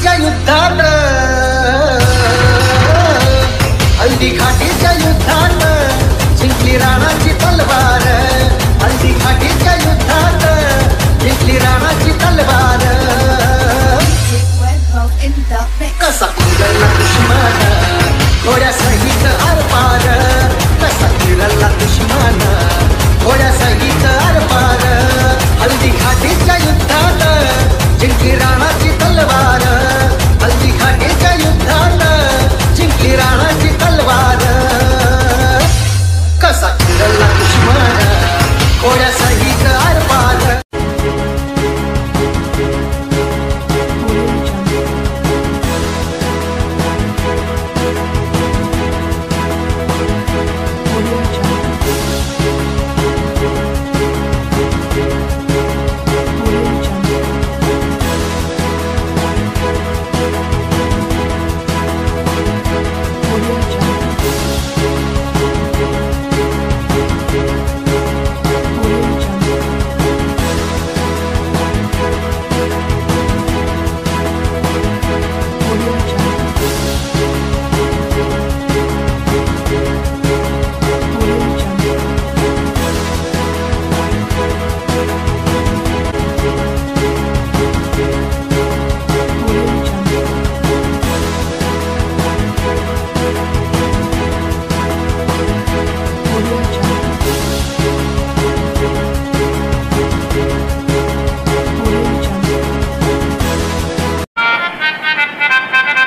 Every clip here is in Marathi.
घाटीच्या युद्धात, हल्दी घाटीच्या युद्धात जिंकली राणाची तलवार, हल्दी घाटीच्या युद्धात जिंकली राणाची तलवार। कसा फिरला दुश्मन घोड्यासहित आरपार, कसा फिरला दुश्मन घोड्यासहित आरपार, हल्दी घाटीच्या युद्धात जिंकली राणाची तलवार, हल्दी घाटीच्या युद्धात जिंकली राणाची तलवार। कसा फिरला दुश्मन घोड्यासहित आरपार।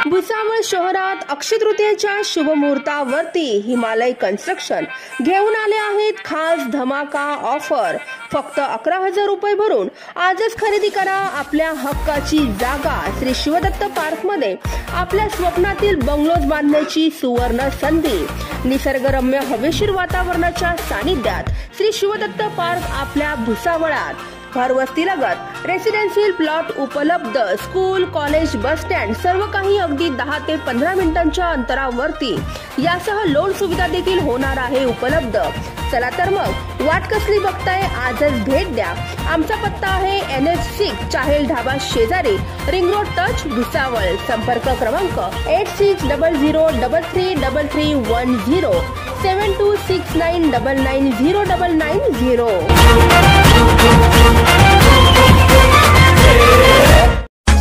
भुसावळ शहरात अक्षय तृतीयेच्या शुभ मुहूर्तावरती हिमालय कन्स्ट्रक्शन घेऊन आले आहेत खास धमाका ऑफर। फक्त 11,000 रुपये भरून आजच खरेदी करा आपल्या हक्काची जागा। श्री शिवदत्त पार्क मध्ये आपल्या स्वप्नातील बंगलोज बांधण्याची सुवर्ण संधी। निसर्गरम्य हवेशीर वातावरणाच्या सानिध्यात श्री शिवदत्त पार्क आपल्या भुसावळात। घरवस्तीलगत रेसिडेन्शियल प्लॉट उपलब्ध, स्कूल, कॉलेज, बस स्टँड सर्व काही अगदी 10 ते 15 मिनिटांच्या अंतरावरती। यासह लोन सुविधा देखील होणार आहे उपलब्ध। चला तर मग वाट कसली बघताय, आजच भेट द्या। आमचा पत्ता आहे NH6 चाहेल ढाबा शेजारी, रिंग रोड टच, भुसावळ। संपर्क क्रमांक 8600333310 7269990990।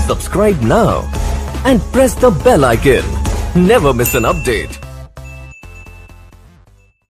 Subscribe now and press the bell icon. Never miss an update.